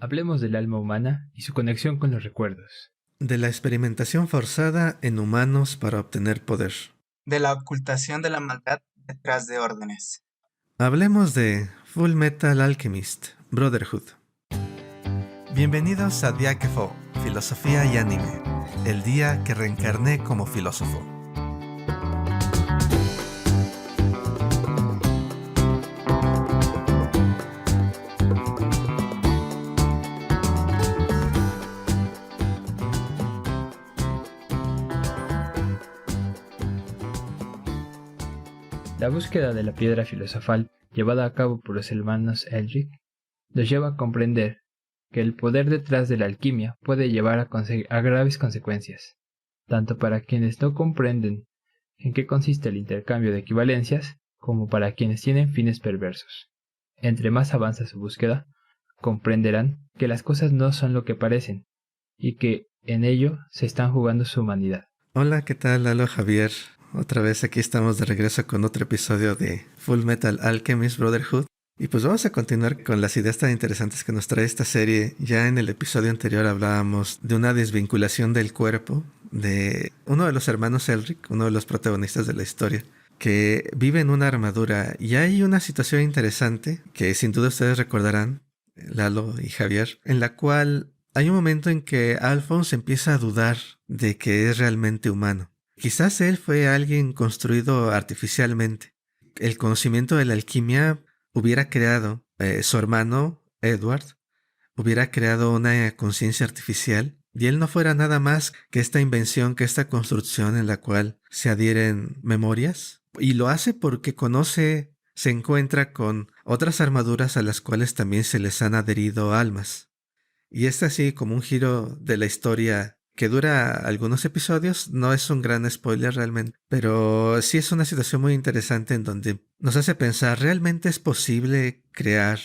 Hablemos del alma humana y su conexión con los recuerdos. De la experimentación forzada en humanos para obtener poder. De la ocultación de la maldad detrás de órdenes. Hablemos de Full Metal Alchemist Brotherhood. Bienvenidos a Día que Fo, Filosofía y Anime, el día que reencarné como filósofo. La búsqueda de la piedra filosofal llevada a cabo por los hermanos Elric nos lleva a comprender que el poder detrás de la alquimia puede llevar a graves consecuencias, tanto para quienes no comprenden en qué consiste el intercambio de equivalencias, como para quienes tienen fines perversos. Entre más avanza su búsqueda, comprenderán que las cosas no son lo que parecen, y que en ello se están jugando su humanidad. Hola, ¿qué tal? Lalo Javier. Otra vez aquí estamos de regreso con otro episodio de Full Metal Alchemist Brotherhood. Y pues vamos a continuar con las ideas tan interesantes que nos trae esta serie. Ya en el episodio anterior hablábamos de una desvinculación del cuerpo de uno de los hermanos Elric, uno de los protagonistas de la historia, que vive en una armadura. Y hay una situación interesante que sin duda ustedes recordarán, Lalo y Javier, en la cual hay un momento en que Alphonse empieza a dudar de que es realmente humano. Quizás él fue alguien construido artificialmente. El conocimiento de la alquimia hubiera creado, su hermano Edward hubiera creado una conciencia artificial y él no fuera nada más que esta invención, que esta construcción en la cual se adhieren memorias. Y lo hace porque se encuentra con otras armaduras a las cuales también se les han adherido almas. Y es así como un giro de la historia que dura algunos episodios. No es un gran spoiler realmente, pero sí es una situación muy interesante en donde nos hace pensar, ¿realmente es posible crear?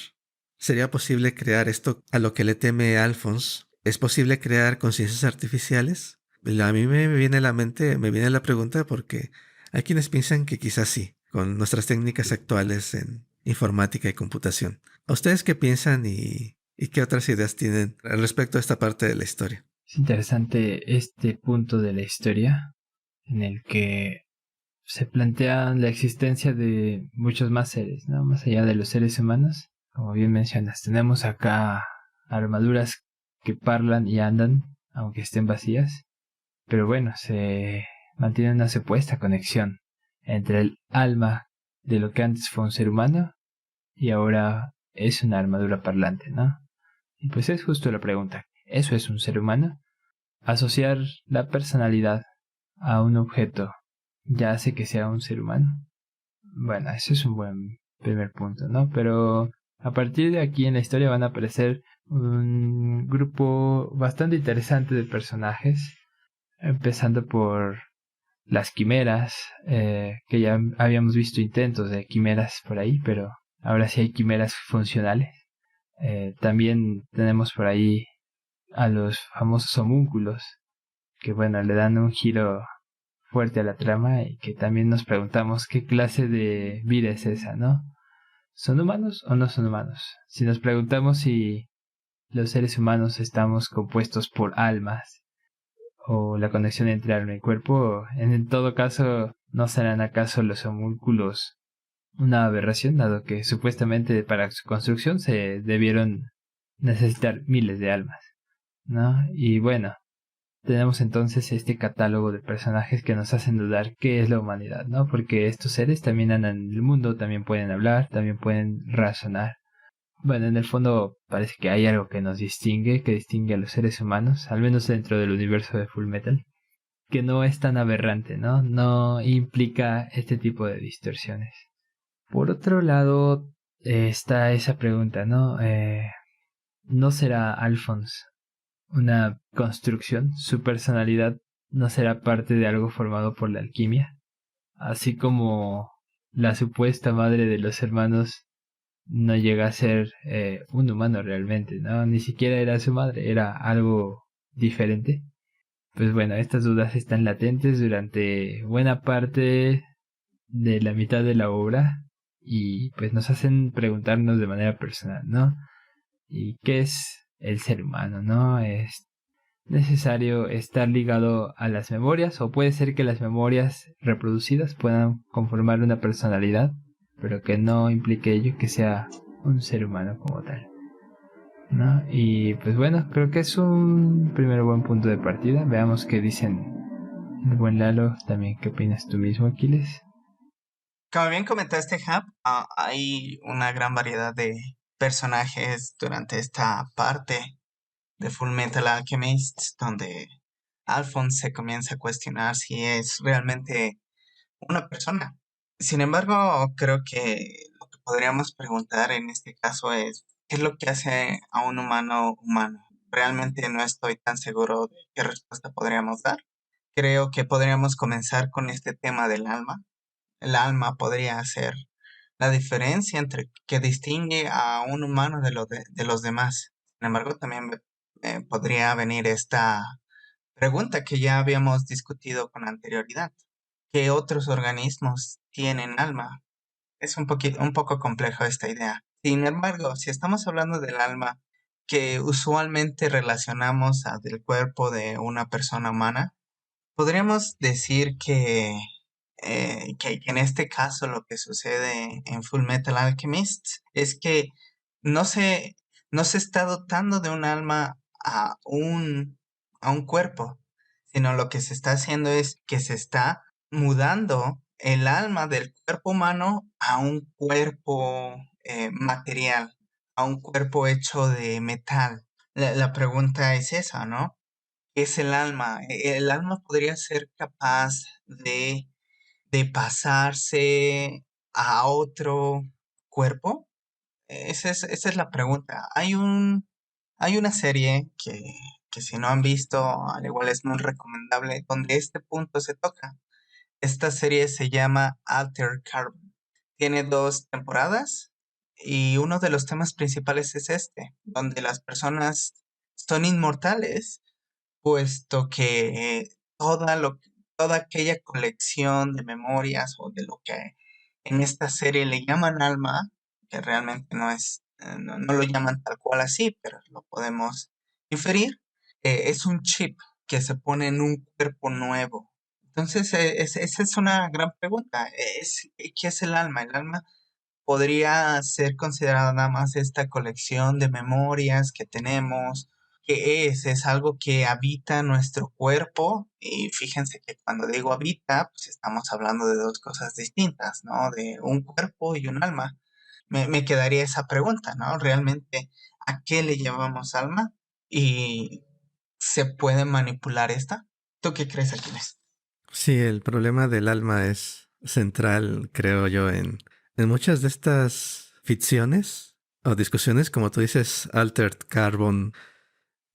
¿Sería posible crear esto a lo que le teme Alphonse? ¿Es posible crear conciencias artificiales? A mí me viene a la mente, me viene la pregunta porque hay quienes piensan que quizás sí, con nuestras técnicas actuales en informática y computación. ¿A ustedes qué piensan y qué otras ideas tienen al respecto de esta parte de la historia? Es interesante este punto de la historia en el que se plantea la existencia de muchos más seres, ¿no? Más allá de los seres humanos. Como bien mencionas, tenemos acá armaduras que parlan y andan, aunque estén vacías. Pero bueno, se mantiene una supuesta conexión entre el alma de lo que antes fue un ser humano y ahora es una armadura parlante, ¿no? Y pues es justo la pregunta, ¿eso es un ser humano? Asociar la personalidad a un objeto ya hace que sea un ser humano. Bueno, eso es un buen primer punto, ¿no? Pero a partir de aquí en la historia van a aparecer un grupo bastante interesante de personajes, empezando por las quimeras, que ya habíamos visto intentos de quimeras por ahí, pero ahora sí hay quimeras funcionales. También tenemos por ahí a los famosos homúnculos, que bueno, le dan un giro fuerte a la trama y que también nos preguntamos qué clase de vida es esa, ¿no? ¿Son humanos o no son humanos? Si nos preguntamos si los seres humanos estamos compuestos por almas o la conexión entre alma y cuerpo, en todo caso, ¿no serán acaso los homúnculos una aberración, dado que supuestamente para su construcción se debieron necesitar miles de almas, ¿no? Y bueno, tenemos entonces este catálogo de personajes que nos hacen dudar qué es la humanidad, ¿no? Porque estos seres también andan en el mundo, también pueden hablar, también pueden razonar. Bueno, en el fondo parece que hay algo que nos distingue, que distingue a los seres humanos, al menos dentro del universo de Fullmetal, que no es tan aberrante, ¿no? No implica este tipo de distorsiones. Por otro lado, está esa pregunta, ¿no? ¿No será Alphonse una construcción? ¿Su personalidad no será parte de algo formado por la alquimia? Así como la supuesta madre de los hermanos no llega a ser un humano realmente, ¿no? Ni siquiera era su madre, era algo diferente. Pues bueno, estas dudas están latentes durante buena parte de la mitad de la obra y pues nos hacen preguntarnos de manera personal, ¿no? ¿Y qué es el ser humano, ¿no? Es necesario estar ligado a las memorias, o puede ser que las memorias reproducidas puedan conformar una personalidad, pero que no implique ello que sea un ser humano como tal, ¿no? Y pues bueno, creo que es un primer buen punto de partida. Veamos qué dicen el buen Lalo, también qué opinas tú mismo, Aquiles. Como bien comentaste, Hap, hay una gran variedad de personajes durante esta parte de Full Metal Alchemist, donde Alphonse se comienza a cuestionar si es realmente una persona. Sin embargo, creo que lo que podríamos preguntar en este caso es, ¿qué es lo que hace a un humano humano? Realmente no estoy tan seguro de qué respuesta podríamos dar. Creo que podríamos comenzar con este tema del alma. El alma podría ser la diferencia entre que distingue a un humano de los demás. Sin embargo, también podría venir esta pregunta que ya habíamos discutido con anterioridad. ¿Qué otros organismos tienen alma? Es un poco complejo esta idea. Sin embargo, si estamos hablando del alma que usualmente relacionamos del cuerpo de una persona humana, podríamos decir que en este caso lo que sucede en Full Metal Alchemist es que no se, no se está dotando de un alma a un cuerpo, sino lo que se está haciendo es que se está mudando el alma del cuerpo humano a un cuerpo material, a un cuerpo hecho de metal. La pregunta es esa, ¿no? Es el alma. El alma podría ser capaz de pasarse a otro cuerpo. Esa es la pregunta. Hay una serie que si no han visto, al igual es muy recomendable, donde este punto se toca. Esta serie se llama Alter Carbon. Tiene 2 temporadas y uno de los temas principales es este, donde las personas son inmortales puesto que toda aquella colección de memorias o de lo que en esta serie le llaman alma, que realmente no lo llaman tal cual así, pero lo podemos inferir, es un chip que se pone en un cuerpo nuevo. Entonces, esa es una gran pregunta. ¿Qué es el alma? El alma podría ser considerada nada más esta colección de memorias que tenemos. ¿Qué es? Es algo que habita nuestro cuerpo y fíjense que cuando digo habita, pues estamos hablando de 2 cosas distintas, ¿no? De un cuerpo y un alma. Me quedaría esa pregunta, ¿no? Realmente, ¿a qué le llamamos alma? ¿Y se puede manipular esta? ¿Tú qué crees, Aquiles? Sí, el problema del alma es central, creo yo, en muchas de estas ficciones o discusiones, como tú dices, Altered Carbon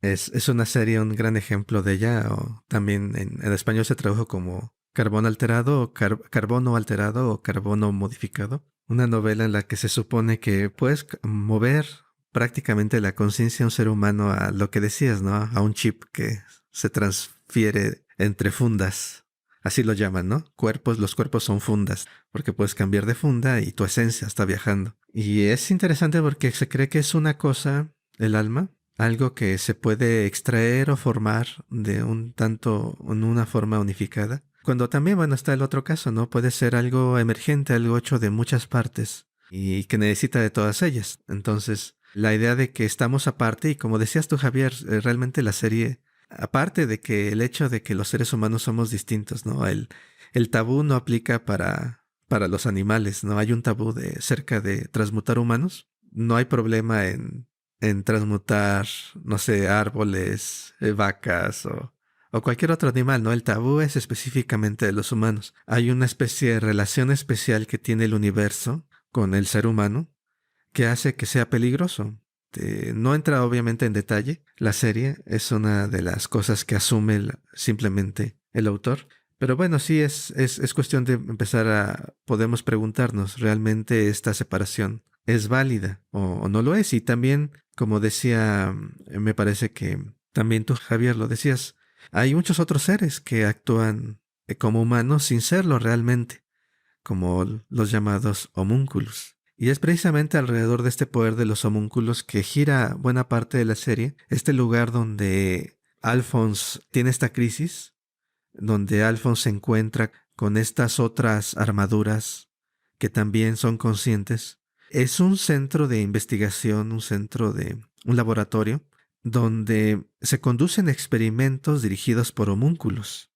es una serie, un gran ejemplo de ella, o también en español se tradujo como Carbón alterado, o carbono alterado, o carbono modificado. Una novela en la que se supone que puedes mover prácticamente la conciencia de un ser humano a lo que decías, ¿no? A un chip que se transfiere entre fundas. Así lo llaman, ¿no? Los cuerpos son fundas, porque puedes cambiar de funda y tu esencia está viajando. Y es interesante porque se cree que es una cosa, el alma, algo que se puede extraer o formar de un tanto en una forma unificada. Cuando también, bueno, está el otro caso, ¿no? Puede ser algo emergente, algo hecho de muchas partes y que necesita de todas ellas. Entonces, la idea de que estamos aparte, y como decías tú, Javier, realmente la serie, aparte de que el hecho de que los seres humanos somos distintos, ¿no? El tabú no aplica para los animales, ¿no? Hay un tabú cerca de transmutar humanos. No hay problema en transmutar, no sé, árboles, vacas o cualquier otro animal, ¿no? El tabú es específicamente de los humanos. Hay una especie de relación especial que tiene el universo con el ser humano que hace que sea peligroso. No entra obviamente en detalle. La serie es una de las cosas que asume simplemente el autor. Pero bueno, sí es cuestión de empezar podemos preguntarnos, ¿realmente esta separación es válida o no lo es? Y también, como decía, me parece que también tú, Javier, lo decías, hay muchos otros seres que actúan como humanos sin serlo realmente, como los llamados homúnculos. Y es precisamente alrededor de este poder de los homúnculos que gira buena parte de la serie, este lugar donde Alphonse tiene esta crisis, donde Alphonse se encuentra con estas otras armaduras que también son conscientes. Es un centro de investigación, un laboratorio, donde se conducen experimentos dirigidos por homúnculos.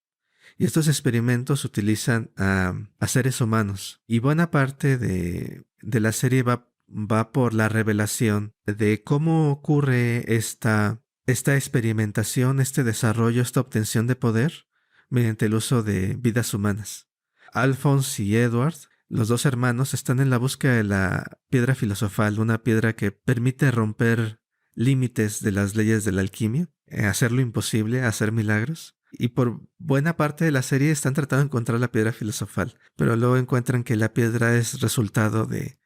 Y estos experimentos utilizan a seres humanos. Y buena parte de la serie va por la revelación de cómo ocurre esta experimentación, este desarrollo, esta obtención de poder mediante el uso de vidas humanas. Alphonse y Edward, los dos hermanos, están en la búsqueda de la piedra filosofal, una piedra que permite romper límites de las leyes de la alquimia, hacer lo imposible, hacer milagros. Y por buena parte de la serie están tratando de encontrar la piedra filosofal, pero luego encuentran que la piedra es resultado de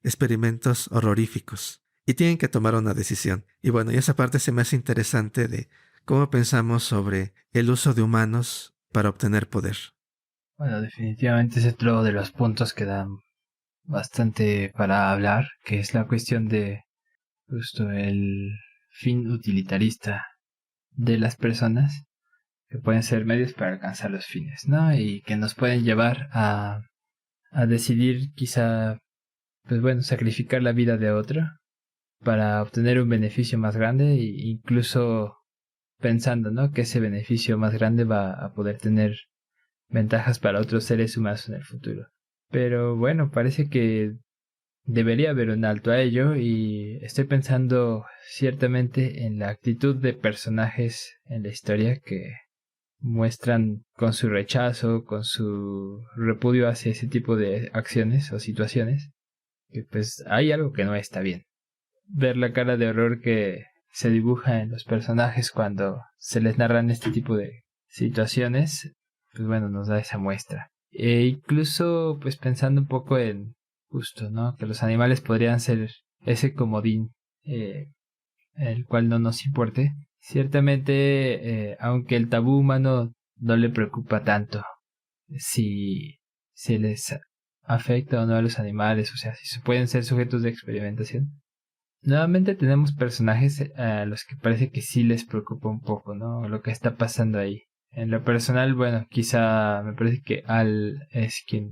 experimentos horroríficos y tienen que tomar una decisión. Y bueno, y esa parte se me hace interesante de cómo pensamos sobre el uso de humanos para obtener poder. Bueno, definitivamente es otro de los puntos que dan bastante para hablar, que es la cuestión de justo el fin utilitarista de las personas, que pueden ser medios para alcanzar los fines, ¿no? Y que nos pueden llevar a decidir quizá, pues bueno, sacrificar la vida de otro para obtener un beneficio más grande, e incluso pensando, ¿no?, que ese beneficio más grande va a poder tener ventajas para otros seres humanos en el futuro. Pero bueno, parece que debería haber un alto a ello, y estoy pensando ciertamente en la actitud de personajes en la historia que muestran con su rechazo, con su repudio hacia ese tipo de acciones o situaciones, que pues hay algo que no está bien. Ver la cara de horror que se dibuja en los personajes cuando se les narran este tipo de situaciones, pues bueno, nos da esa muestra. E incluso pues pensando un poco en justo, ¿no?, que los animales podrían ser ese comodín el cual no nos importe. Ciertamente, aunque el tabú humano no le preocupa tanto si se les afecta o no a los animales, o sea, si pueden ser sujetos de experimentación. Nuevamente tenemos personajes a los que parece que sí les preocupa un poco, ¿no?, lo que está pasando ahí. En lo personal, bueno, quizá me parece que Al es quien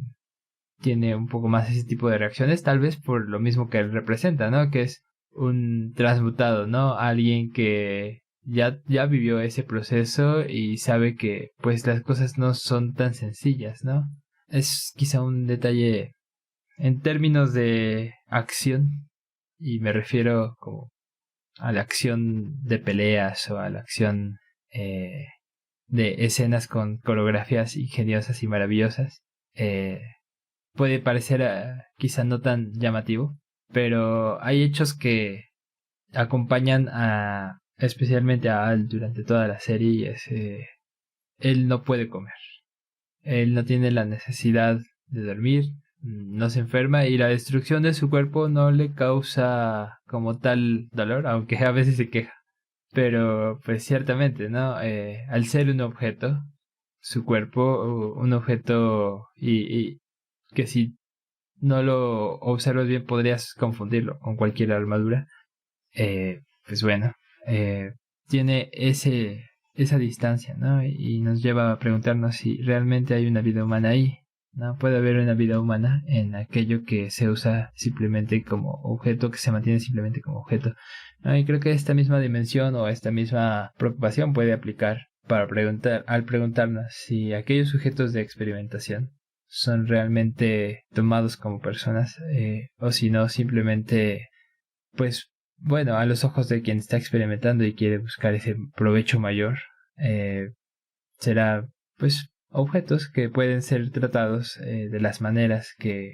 tiene un poco más ese tipo de reacciones, tal vez por lo mismo que él representa, ¿no?, que es un transmutado, ¿no?, alguien que ya vivió ese proceso y sabe que pues las cosas no son tan sencillas, ¿no? Es quizá un detalle en términos de acción, y me refiero como a la acción de peleas o a la acción de escenas con coreografías ingeniosas y maravillosas. Puede parecer quizá no tan llamativo, pero hay hechos que acompañan especialmente a Al durante toda la serie, y es él no puede comer, él no tiene la necesidad de dormir, no se enferma, y la destrucción de su cuerpo no le causa como tal dolor, aunque a veces se queja. Pero pues ciertamente, ¿no? Al ser un objeto, su cuerpo, un objeto, y que si no lo observas bien podrías confundirlo con cualquier armadura, pues bueno, tiene esa distancia, ¿no? Y nos lleva a preguntarnos si realmente hay una vida humana ahí, ¿no? Puede haber una vida humana en aquello que se usa simplemente como objeto, que se mantiene simplemente como objeto, ¿no? Y creo que esta misma dimensión o esta misma preocupación puede aplicar al preguntarnos si aquellos sujetos de experimentación son realmente tomados como personas, o si no, simplemente, pues bueno, a los ojos de quien está experimentando y quiere buscar ese provecho mayor, será pues objetos que pueden ser tratados de las maneras que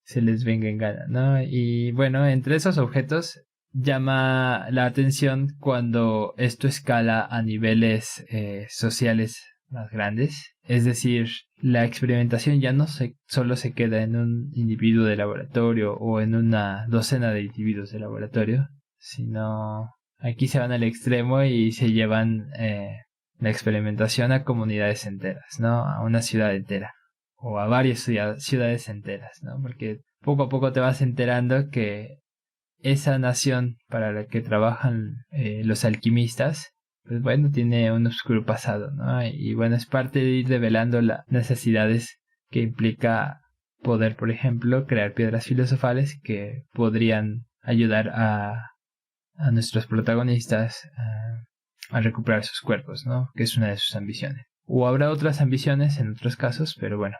se les venga en gana, ¿no? Y bueno, entre esos objetos llama la atención cuando esto escala a niveles sociales más grandes. Es decir, la experimentación ya no solo se queda en un individuo de laboratorio o en una docena de individuos de laboratorio, sino aquí se van al extremo y se llevan la experimentación a comunidades enteras, ¿no? A una ciudad entera o a varias ciudades enteras, ¿no? Porque poco a poco te vas enterando que esa nación para la que trabajan los alquimistas, pues bueno, tiene un oscuro pasado, ¿no? Y bueno, es parte de ir develando las necesidades que implica poder, por ejemplo, crear piedras filosofales que podrían ayudar a nuestros protagonistas a recuperar sus cuerpos, ¿no? Que es una de sus ambiciones. O habrá otras ambiciones en otros casos, pero bueno,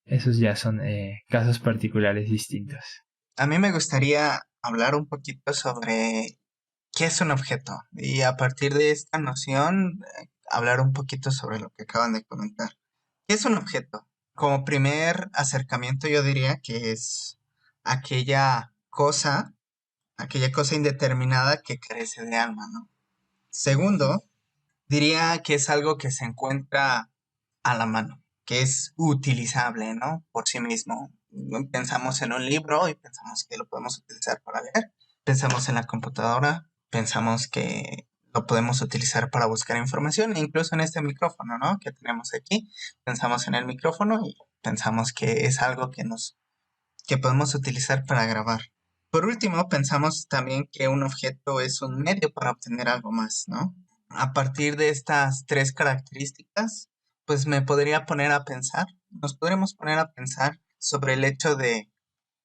esos ya son casos particulares distintos. A mí me gustaría hablar un poquito sobre qué es un objeto y a partir de esta noción hablar un poquito sobre lo que acaban de comentar. ¿Qué es un objeto? Como primer acercamiento yo diría que es aquella cosa, aquella cosa indeterminada que carece de alma, ¿no? Segundo, diría que es algo que se encuentra a la mano, que es utilizable, ¿no? Por sí mismo. Pensamos en un libro y pensamos que lo podemos utilizar para leer. Pensamos en la computadora, pensamos que lo podemos utilizar para buscar información, e incluso en este micrófono, ¿no? Que tenemos aquí. Pensamos en el micrófono y pensamos que es algo que podemos utilizar para grabar. Por último, pensamos también que un objeto es un medio para obtener algo más, ¿no? A partir de estas tres características, pues me podría poner a pensar, nos podríamos poner a pensar sobre el hecho de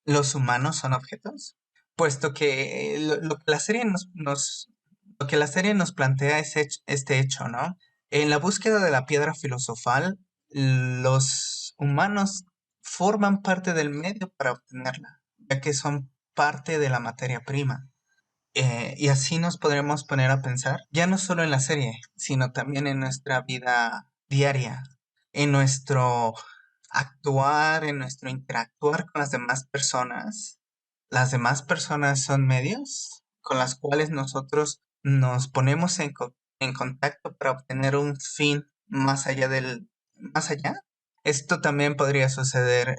los humanos son objetos, puesto que lo que la serie lo que la serie nos plantea es este hecho, ¿no? En la búsqueda de la piedra filosofal, los humanos forman parte del medio para obtenerla, ya que son parte de la materia prima. Y así nos podremos poner a pensar, ya no solo en la serie, sino también en nuestra vida diaria, en nuestro actuar, en nuestro interactuar con las demás personas. Las demás personas son medios con las cuales nosotros nos ponemos en contacto para obtener un fin más allá más allá. Esto también podría suceder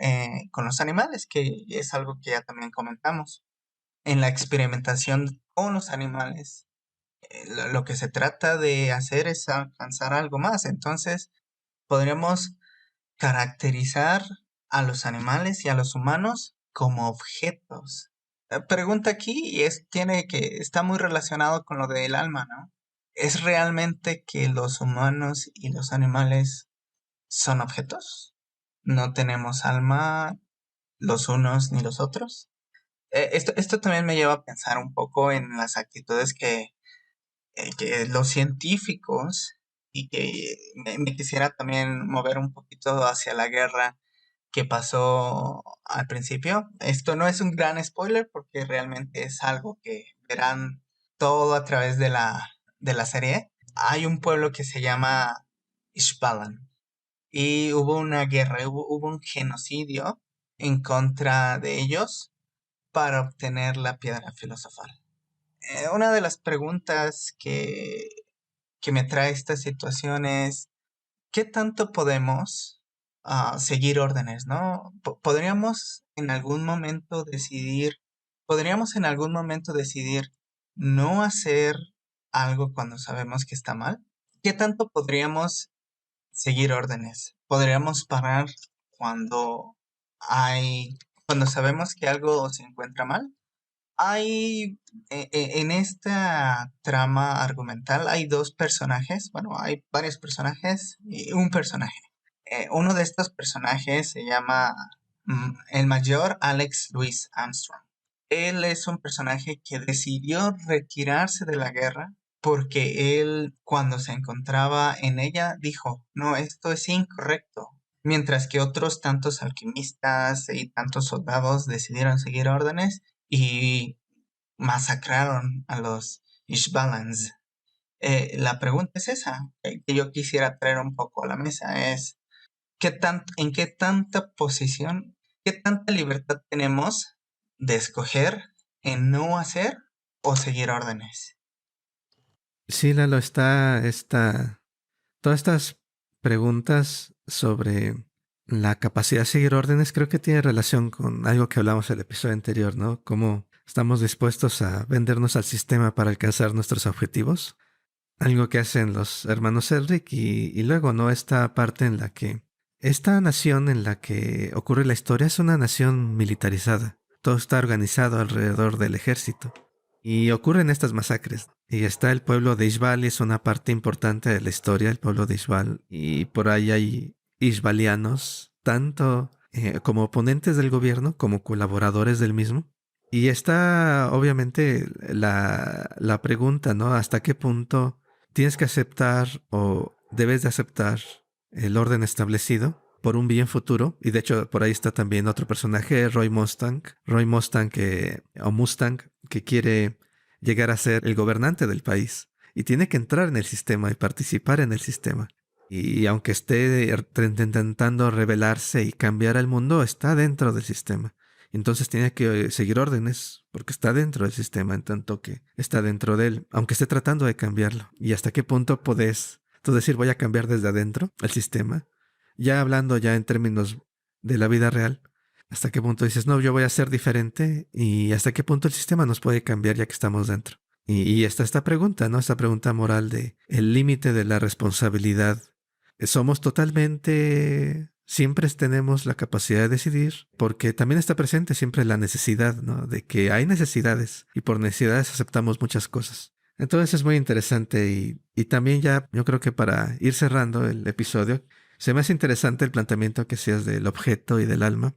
con los animales, que es algo que ya también comentamos en la experimentación con los animales. Lo que se trata de hacer es alcanzar algo más. Entonces, podríamos caracterizar a los animales y a los humanos como objetos. La pregunta aquí está muy relacionado con lo del alma, ¿no? ¿Es realmente que los humanos y los animales son objetos? ¿No tenemos alma los unos ni los otros? Esto también me lleva a pensar un poco en las actitudes que los científicos y que me quisiera también mover un poquito hacia la guerra que pasó al principio. Esto no es un gran spoiler porque realmente es algo que verán todo a través de de la serie. Hay un pueblo que se llama Ishbalan y hubo una guerra, hubo un genocidio en contra de ellos para obtener la piedra filosofal. Una de las preguntas que me trae esta situación es, ¿qué tanto podemos seguir órdenes, ¿no? Podríamos en algún momento decidir no hacer algo cuando sabemos que está mal. ¿Qué tanto podríamos seguir órdenes? ¿Podríamos parar cuando cuando sabemos que algo se encuentra mal? En esta trama argumental hay dos personajes, bueno, hay varios personajes y un personaje. Uno de estos personajes se llama el mayor Alex Louis Armstrong. Él es un personaje que decidió retirarse de la guerra porque él, cuando se encontraba en ella, dijo, no, esto es incorrecto. Mientras que otros tantos alquimistas y tantos soldados decidieron seguir órdenes y masacraron a los Ishbalans. La pregunta es esa, que yo quisiera traer un poco a la mesa, es ¿en qué tanta posición, qué tanta libertad tenemos de escoger en no hacer o seguir órdenes? Sí, Lalo, todas estas preguntas sobre la capacidad de seguir órdenes creo que tiene relación con algo que hablamos en el episodio anterior, ¿no? Cómo estamos dispuestos a vendernos al sistema para alcanzar nuestros objetivos. Algo que hacen los hermanos Elric y luego, ¿no? Esta parte en la que esta nación en la que ocurre la historia es una nación militarizada. Todo está organizado alrededor del ejército. Y ocurren estas masacres. Y está el pueblo de Ishbal, y es una parte importante de la historia, el pueblo de Ishbal. Y por ahí hay ishbalianos, tanto como oponentes del gobierno, como colaboradores del mismo. Y está, obviamente, la pregunta, ¿no? ¿Hasta qué punto tienes que aceptar o debes de aceptar el orden establecido por un bien futuro? Y de hecho, por ahí está también otro personaje, Roy Mustang. Roy Mustang, que quiere llegar a ser el gobernante del país. Y tiene que entrar en el sistema y participar en el sistema. Y aunque esté intentando rebelarse y cambiar al mundo, está dentro del sistema. Entonces tiene que seguir órdenes, porque está dentro del sistema, en tanto que está dentro de él, aunque esté tratando de cambiarlo. ¿Y hasta qué punto podés tú decir voy a cambiar desde adentro el sistema? Ya hablando ya en términos de la vida real, ¿hasta qué punto dices no, yo voy a ser diferente? ¿Y hasta qué punto el sistema nos puede cambiar ya que estamos dentro? Y está esta pregunta, ¿no? Esta pregunta moral de el límite de la responsabilidad. ¿Somos totalmente... siempre tenemos la capacidad de decidir? Porque también está presente siempre la necesidad, ¿no? De que hay necesidades y por necesidades aceptamos muchas cosas. Entonces es muy interesante y también ya yo creo que para ir cerrando el episodio, se me hace interesante el planteamiento que hacías del objeto y del alma.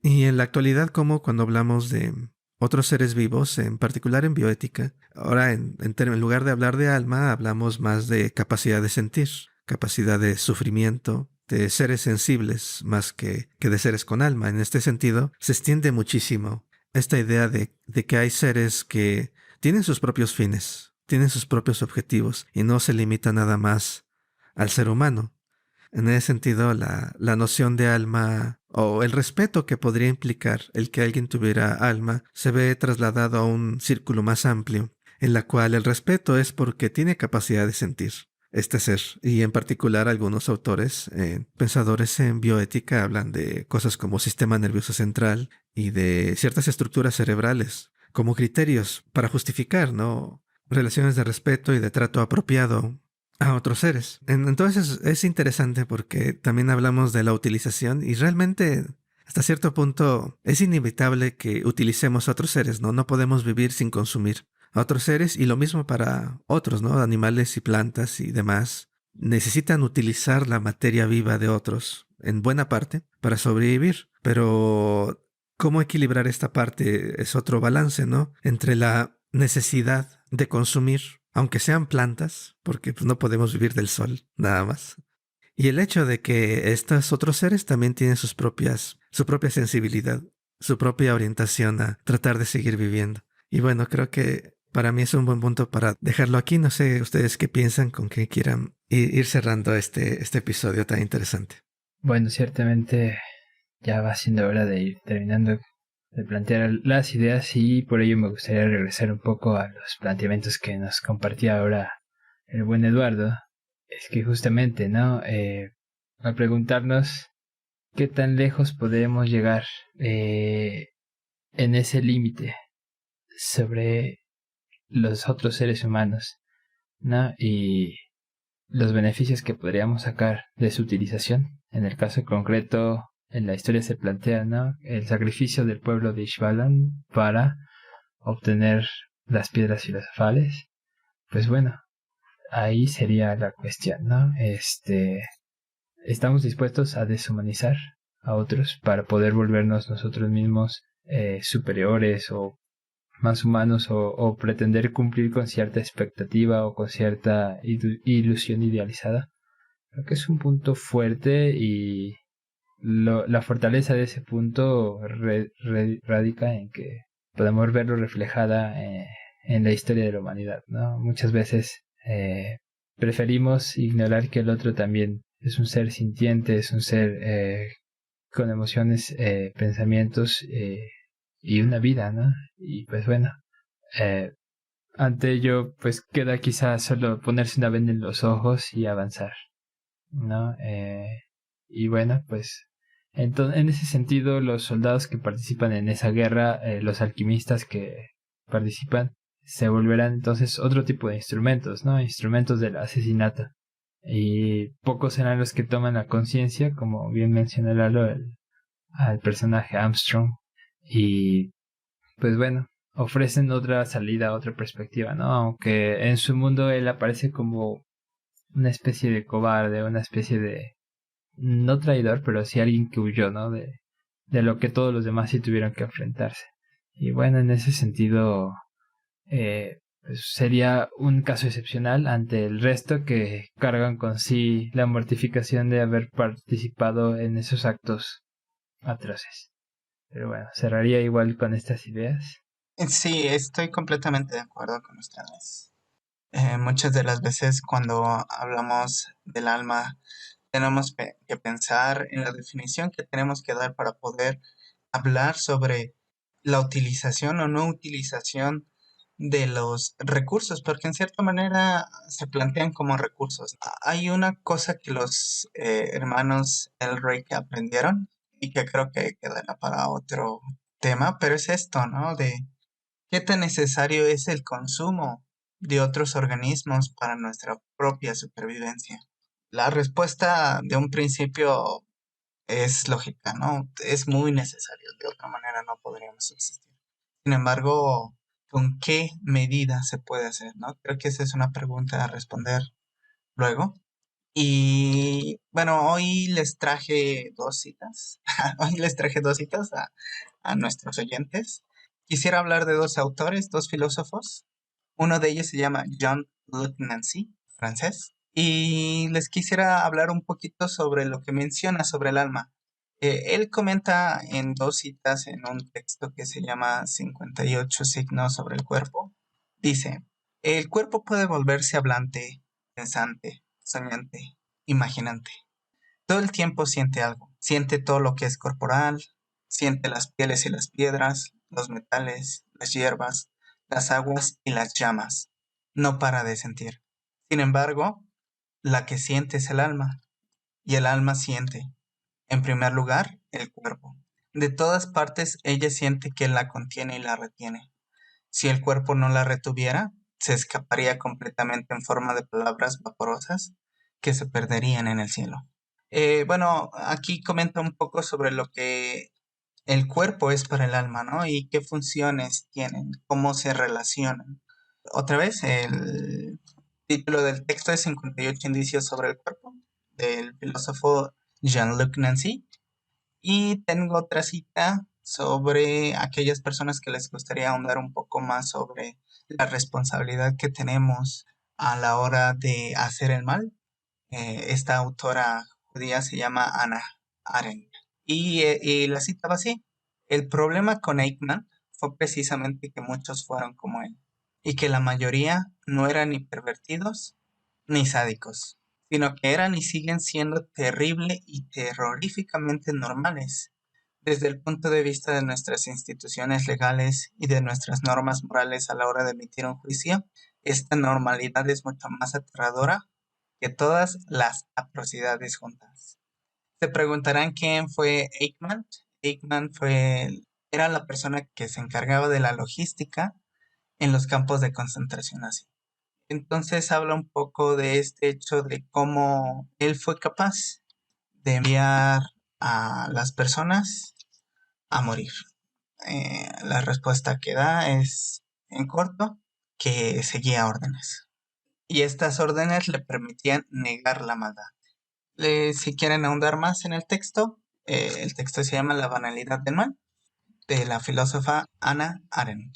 Y en la actualidad, como cuando hablamos de otros seres vivos, en particular en bioética, ahora en lugar de hablar de alma, hablamos más de capacidad de sentir, capacidad de sufrimiento, de seres sensibles más que de seres con alma. En este sentido, se extiende muchísimo esta idea de que hay seres que tienen sus propios fines, tienen sus propios objetivos y no se limita nada más al ser humano. En ese sentido, la noción de alma o el respeto que podría implicar el que alguien tuviera alma se ve trasladado a un círculo más amplio, en la cual el respeto es porque tiene capacidad de sentir este ser. Y en particular algunos autores, pensadores en bioética, hablan de cosas como sistema nervioso central y de ciertas estructuras cerebrales como criterios para justificar, ¿no?, relaciones de respeto y de trato apropiado a otros seres. Entonces es interesante porque también hablamos de la utilización y realmente hasta cierto punto es inevitable que utilicemos a otros seres, ¿no? No podemos vivir sin consumir a otros seres y lo mismo para otros, ¿no? Animales y plantas y demás necesitan utilizar la materia viva de otros en buena parte para sobrevivir. Pero ¿cómo equilibrar esta parte? Es otro balance, ¿no? Entre la necesidad de consumir, aunque sean plantas, porque pues, no podemos vivir del sol, nada más. Y el hecho de que estos otros seres también tienen su propia sensibilidad, su propia orientación a tratar de seguir viviendo. Y bueno, creo que para mí es un buen punto para dejarlo aquí. No sé ustedes qué piensan, con qué quieran ir cerrando este episodio tan interesante. Bueno, ciertamente ya va siendo hora de ir terminando de plantear las ideas y por ello me gustaría regresar un poco a los planteamientos que nos compartía ahora el buen Eduardo. Es que justamente, ¿no? Al preguntarnos qué tan lejos podemos llegar en ese límite sobre los otros seres humanos, ¿no? Y los beneficios que podríamos sacar de su utilización. En el caso concreto, en la historia se plantea, ¿no?, el sacrificio del pueblo de Ishbalan para obtener las piedras filosofales. Pues bueno, ahí sería la cuestión, ¿no? Estamos dispuestos a deshumanizar a otros para poder volvernos nosotros mismos superiores o más humanos o pretender cumplir con cierta expectativa o con cierta ilusión idealizada. Creo que es un punto fuerte y la fortaleza de ese punto radica en que podemos verlo reflejada en la historia de la humanidad, ¿no? Muchas veces preferimos ignorar que el otro también es un ser sintiente, es un ser con emociones, pensamientos y una vida, ¿no? Y pues bueno, ante ello pues queda quizás solo ponerse una venda en los ojos y avanzar, ¿no? Y bueno, pues en ese sentido los soldados que participan en esa guerra, los alquimistas que participan, se volverán entonces otro tipo de instrumentos, ¿no? Instrumentos del asesinato. y pocos serán los que toman la conciencia, como bien mencionó Lalo, al personaje Armstrong, y pues bueno, ofrecen otra salida, otra perspectiva, ¿no? Aunque en su mundo él aparece como una especie de cobarde, una especie de, no traidor, pero sí alguien que huyó, ¿no? De lo que todos los demás sí tuvieron que enfrentarse. Y bueno, en ese sentido, pues sería un caso excepcional ante el resto que cargan con sí la mortificación de haber participado en esos actos atroces. Pero bueno, cerraría igual con estas ideas. Sí, estoy completamente de acuerdo con ustedes. Muchas de las veces cuando hablamos del alma, tenemos que pensar en la definición que tenemos que dar para poder hablar sobre la utilización o no utilización de los recursos, porque en cierta manera se plantean como recursos. Hay una cosa que los hermanos Elric aprendieron y que creo que quedará para otro tema, pero es esto, ¿no? De qué tan necesario es el consumo de otros organismos para nuestra propia supervivencia. La respuesta de un principio es lógica, ¿no? Es muy necesario, de otra manera no podríamos subsistir. Sin embargo, ¿con qué medida se puede hacer, no? Creo que esa es una pregunta a responder luego. Y bueno, hoy les traje dos citas. Hoy les traje dos citas a nuestros oyentes. Quisiera hablar de dos autores, dos filósofos. Uno de ellos se llama John Luc Nancy, francés. Y les quisiera hablar un poquito sobre lo que menciona sobre el alma. Él comenta en dos citas en un texto que se llama 58 signos sobre el cuerpo. Dice, el cuerpo puede volverse hablante, pensante, soñante, imaginante. Todo el tiempo siente algo. Siente todo lo que es corporal, siente las pieles y las piedras, los metales, las hierbas, las aguas y las llamas. No para de sentir. Sin embargo, la que siente es el alma, y el alma siente, en primer lugar, el cuerpo. De todas partes, ella siente que la contiene y la retiene. Si el cuerpo no la retuviera, se escaparía completamente en forma de palabras vaporosas que se perderían en el cielo. Bueno, aquí comenta un poco sobre lo que el cuerpo es para el alma, ¿no? Y qué funciones tienen, cómo se relacionan. Otra vez, el título del texto es 58 indicios sobre el cuerpo, del filósofo Jean-Luc Nancy. Y tengo otra cita sobre aquellas personas que les gustaría ahondar un poco más sobre la responsabilidad que tenemos a la hora de hacer el mal. Esta autora judía se llama Hannah Arendt. Y la cita va así. El problema con Eichmann fue precisamente que muchos fueron como él y que la mayoría no eran ni pervertidos ni sádicos, sino que eran y siguen siendo terrible y terroríficamente normales. Desde el punto de vista de nuestras instituciones legales y de nuestras normas morales a la hora de emitir un juicio, esta normalidad es mucho más aterradora que todas las atrocidades juntas. Se preguntarán quién fue Eichmann. Eichmann era la persona que se encargaba de la logística en los campos de concentración nazi. Entonces habla un poco de este hecho de cómo él fue capaz de enviar a las personas a morir. La respuesta que da es, en corto, que seguía órdenes. Y estas órdenes le permitían negar la maldad. Si quieren ahondar más en el texto se llama La banalidad del mal, de la filósofa Hannah Arendt.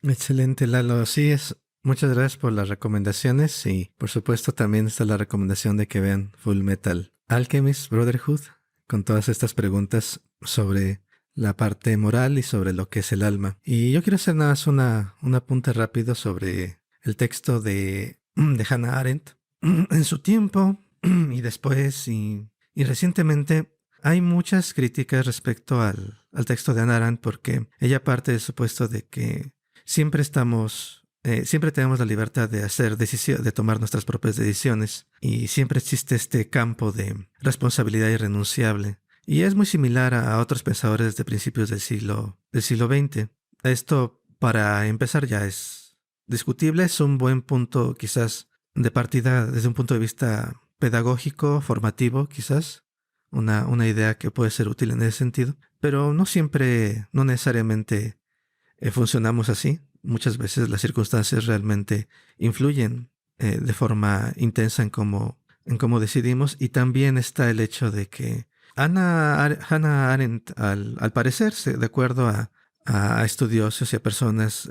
Excelente, Lalo. Sí, muchas gracias por las recomendaciones y por supuesto también está la recomendación de que vean Full Metal Alchemist Brotherhood con todas estas preguntas sobre la parte moral y sobre lo que es el alma. Y yo quiero hacer nada más un apunte rápido sobre el texto de Hannah Arendt. En su tiempo y después y recientemente hay muchas críticas respecto al texto de Hannah Arendt porque ella parte del supuesto de que siempre tenemos la libertad de hacer decisiones, de tomar nuestras propias decisiones y siempre existe este campo de responsabilidad irrenunciable. Y es muy similar a otros pensadores de principios del siglo XX. Esto, para empezar, ya es discutible, es un buen punto quizás de partida desde un punto de vista pedagógico, formativo quizás, una idea que puede ser útil en ese sentido, pero no siempre, no necesariamente funcionamos así. Muchas veces las circunstancias realmente influyen de forma intensa en cómo decidimos, y también está el hecho de que Hannah Arendt, al parecer, de acuerdo a estudiosos y a personas,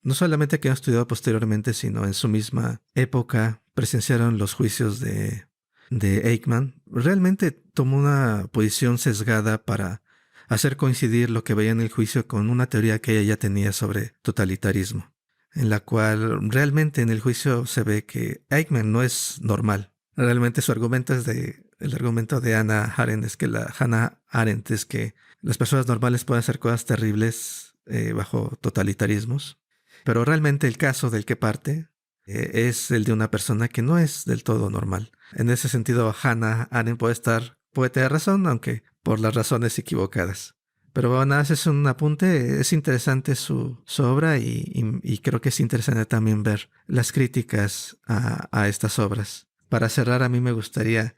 no solamente que han estudiado posteriormente, sino en su misma época, presenciaron los juicios de Eichmann, realmente tomó una posición sesgada para hacer coincidir lo que veía en el juicio con una teoría que ella ya tenía sobre totalitarismo, en la cual realmente en el juicio se ve que Eichmann no es normal. Realmente su argumento el argumento de Hannah Arendt es que las personas normales pueden hacer cosas terribles bajo totalitarismos, pero realmente el caso del que parte es el de una persona que no es del todo normal. En ese sentido, Hannah Arendt puede tener razón, aunque por las razones equivocadas. Pero bueno, es un apunte, es interesante su obra, y creo que es interesante también ver las críticas a estas obras. Para cerrar, a mí me gustaría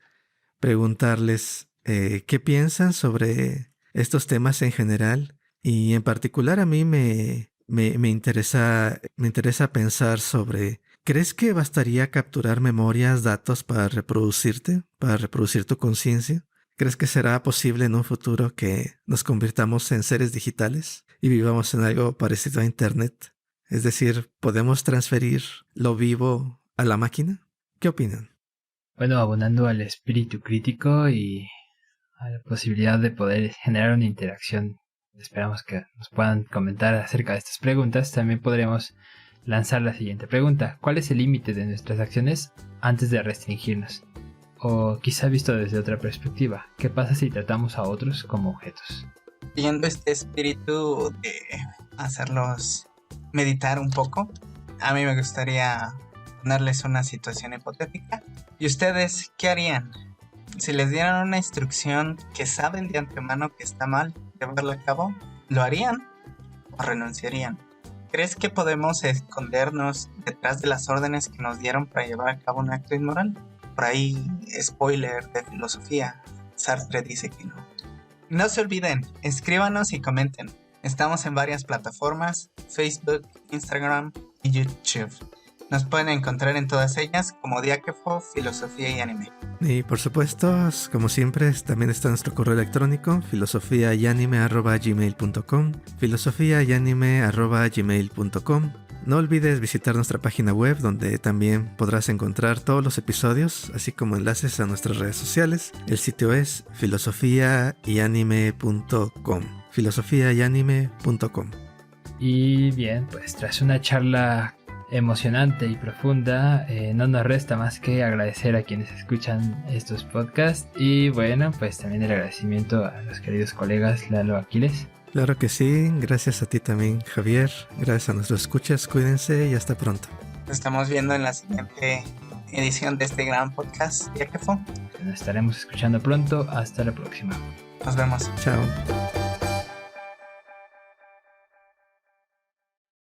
preguntarles qué piensan sobre estos temas en general, y en particular a mí me interesa pensar sobre: ¿crees que bastaría capturar memorias, datos para reproducir tu conciencia? ¿Crees que será posible en un futuro que nos convirtamos en seres digitales y vivamos en algo parecido a Internet? Es decir, ¿podemos transferir lo vivo a la máquina? ¿Qué opinan? Bueno, abonando al espíritu crítico y a la posibilidad de poder generar una interacción, esperamos que nos puedan comentar acerca de estas preguntas. También podremos lanzar la siguiente pregunta: ¿cuál es el límite de nuestras acciones antes de restringirnos? O quizá visto desde otra perspectiva, ¿qué pasa si tratamos a otros como objetos? Siguiendo este espíritu de hacerlos meditar un poco, a mí me gustaría ponerles una situación hipotética. ¿Y ustedes qué harían? Si les dieran una instrucción que saben de antemano que está mal llevarla a cabo, ¿lo harían o renunciarían? ¿Crees que podemos escondernos detrás de las órdenes que nos dieron para llevar a cabo un acto inmoral? Por ahí, spoiler de filosofía, Sartre dice que no. No se olviden, escríbanos y comenten. Estamos en varias plataformas: Facebook, Instagram y YouTube. Nos pueden encontrar en todas ellas como Diáquefo, Filosofía y Anime. Y por supuesto, como siempre, también está nuestro correo electrónico: filosofiayanime@gmail.com, filosofiayanime@gmail.com. No olvides visitar nuestra página web, donde también podrás encontrar todos los episodios, así como enlaces a nuestras redes sociales. El sitio es filosofiayanime.com, filosofiayanime.com. Y bien, pues tras una charla emocionante y profunda, no nos resta más que agradecer a quienes escuchan estos podcasts, y bueno, pues también el agradecimiento a los queridos colegas Lalo, Aquiles. Claro que sí, gracias a ti también, Javier, gracias a nuestros escuchas, cuídense y hasta pronto. Nos estamos viendo en la siguiente edición de este gran podcast, Diáquefo. Nos estaremos escuchando pronto, hasta la próxima. Nos vemos. Chao.